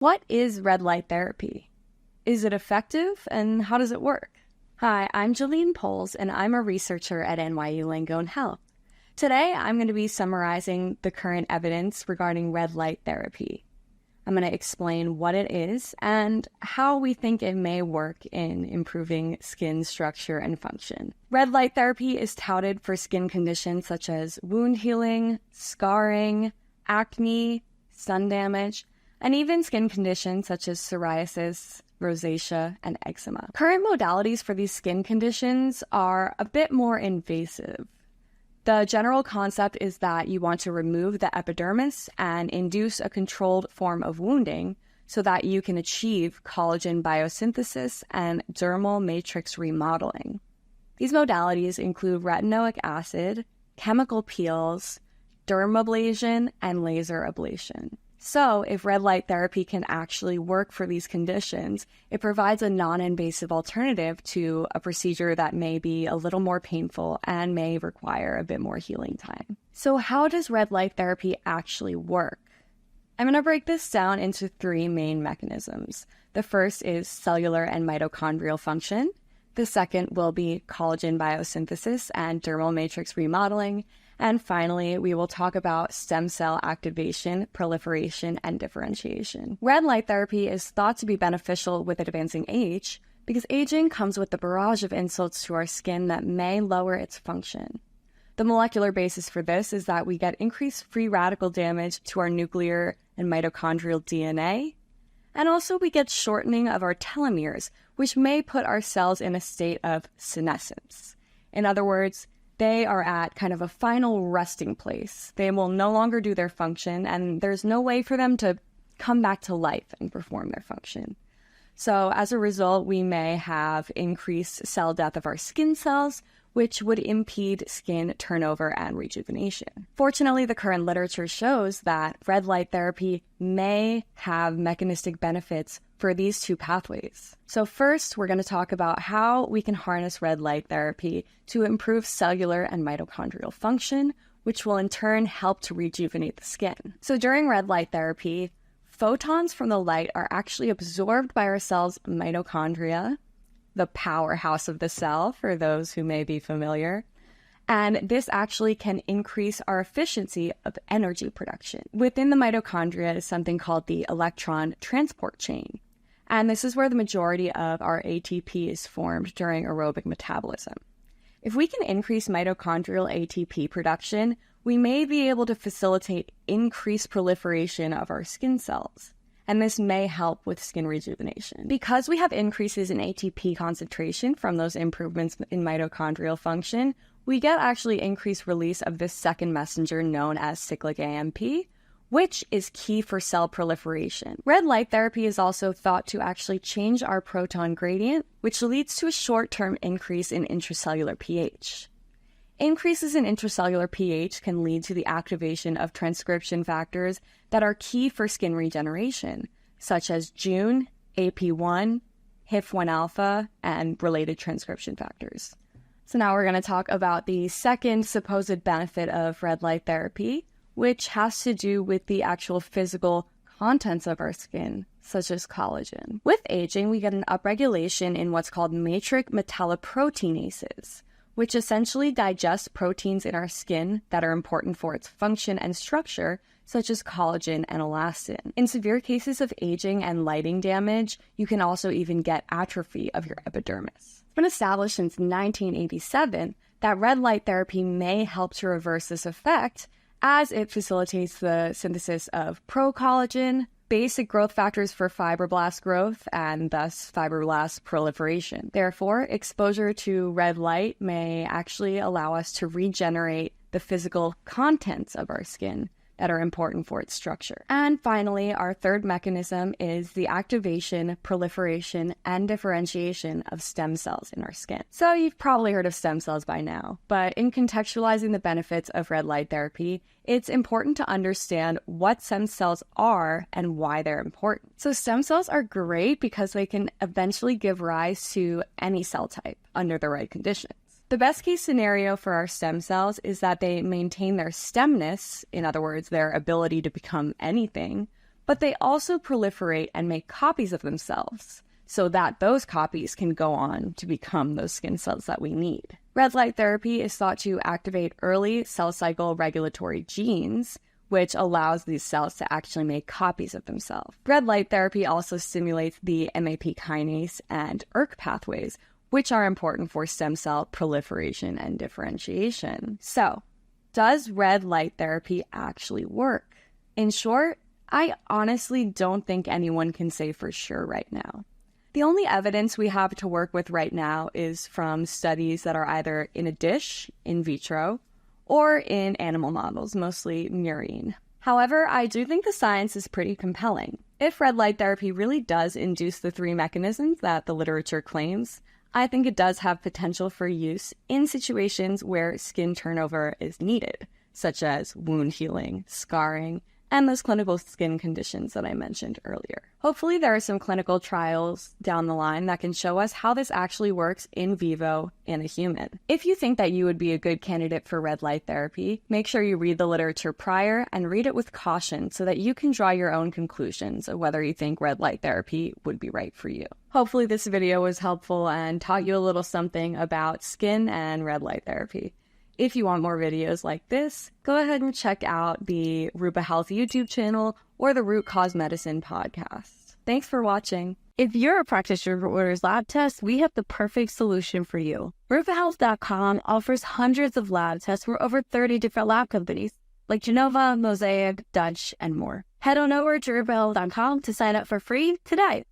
What is red light therapy? Is it effective, and how does it work? Hi, I'm Jillian Poles, and I'm a researcher at NYU Langone Health. Today, I'm going to be summarizing the current evidence regarding red light therapy. I'm going to explain what it is and how we think it may work in improving skin structure and function. Red light therapy is touted for skin conditions such as wound healing, scarring, acne, sun damage, and even skin conditions such as psoriasis, rosacea, and eczema. Current modalities for these skin conditions are a bit more invasive. The general concept is that you want to remove the epidermis and induce a controlled form of wounding so that you can achieve collagen biosynthesis and dermal matrix remodeling. These modalities include retinoic acid, chemical peels, dermablation, and laser ablation. So, if red light therapy can actually work for these conditions, it provides a non-invasive alternative to a procedure that may be a little more painful and may require a bit more healing time. So, how does red light therapy actually work? I'm going to break this down into three main mechanisms. The first is cellular and mitochondrial function. The second will be collagen biosynthesis and dermal matrix remodeling. And finally, we will talk about stem cell activation, proliferation, and differentiation. Red light therapy is thought to be beneficial with advancing age because aging comes with a barrage of insults to our skin that may lower its function. The molecular basis for this is that we get increased free radical damage to our nuclear and mitochondrial DNA, and also we get shortening of our telomeres, which may put our cells in a state of senescence. In other words, they are at kind of a final resting place. They will no longer do their function, and there's no way for them to come back to life and perform their function. So as a result, we may have increased cell death of our skin cells, which would impede skin turnover and rejuvenation. Fortunately, the current literature shows that red light therapy may have mechanistic benefits for these two pathways. So first, we're going to talk about how we can harness red light therapy to improve cellular and mitochondrial function, which will in turn help to rejuvenate the skin. So during red light therapy, photons from the light are actually absorbed by our cell's mitochondria, the powerhouse of the cell for those who may be familiar. And this actually can increase our efficiency of energy production. Within the mitochondria is something called the electron transport chain. And this is where the majority of our ATP is formed during aerobic metabolism. If we can increase mitochondrial ATP production, we may be able to facilitate increased proliferation of our skin cells. And this may help with skin rejuvenation. Because we have increases in ATP concentration from those improvements in mitochondrial function, we get actually increased release of this second messenger known as cyclic AMP, which is key for cell proliferation. Red light therapy is also thought to actually change our proton gradient, which leads to a short-term increase in intracellular pH. Increases in intracellular pH can lead to the activation of transcription factors that are key for skin regeneration, such as Jun, AP1, HIF1 alpha, and related transcription factors. So now we're going to talk about the second supposed benefit of red light therapy, which has to do with the actual physical contents of our skin, such as collagen. With aging, we get an upregulation in what's called matrix metalloproteinases, which essentially digest proteins in our skin that are important for its function and structure, such as collagen and elastin. In severe cases of aging and lighting damage, you can also even get atrophy of your epidermis. It's been established since 1987 that red light therapy may help to reverse this effect as it facilitates the synthesis of procollagen, basic growth factors for fibroblast growth, and thus fibroblast proliferation. Therefore, exposure to red light may actually allow us to regenerate the physical contents of our skin that are important for its structure. And finally, our third mechanism is the activation, proliferation, and differentiation of stem cells in our skin. So you've probably heard of stem cells by now, but in contextualizing the benefits of red light therapy, it's important to understand what stem cells are and why they're important. So stem cells are great because they can eventually give rise to any cell type under the right conditions. The best case scenario for our stem cells is that they maintain their stemness, in other words, their ability to become anything, but they also proliferate and make copies of themselves so that those copies can go on to become those skin cells that we need. Red light therapy is thought to activate early cell cycle regulatory genes, which allows these cells to actually make copies of themselves. Red light therapy also stimulates the MAP kinase and ERK pathways, which are important for stem cell proliferation and differentiation. So, does red light therapy actually work? In short, I honestly don't think anyone can say for sure right now. The only evidence we have to work with right now is from studies that are either in a dish, in vitro, or in animal models, mostly murine. However, I do think the science is pretty compelling. If red light therapy really does induce the 3 mechanisms that the literature claims, I think it does have potential for use in situations where skin turnover is needed, such as wound healing, scarring, and those clinical skin conditions that I mentioned earlier. Hopefully there are some clinical trials down the line that can show us how this actually works in vivo in a human. If you think that you would be a good candidate for red light therapy, make sure you read the literature prior and read it with caution so that you can draw your own conclusions of whether you think red light therapy would be right for you. Hopefully this video was helpful and taught you a little something about skin and red light therapy. If you want more videos like this, go ahead and check out the Rupa Health YouTube channel or the Root Cause Medicine podcast. Thanks for watching. If you're a practitioner who orders lab tests, we have the perfect solution for you. RupaHealth.com offers hundreds of lab tests from over 30 different lab companies like Genova, Mosaic, Dutch, and more. Head on over to RupaHealth.com to sign up for free today.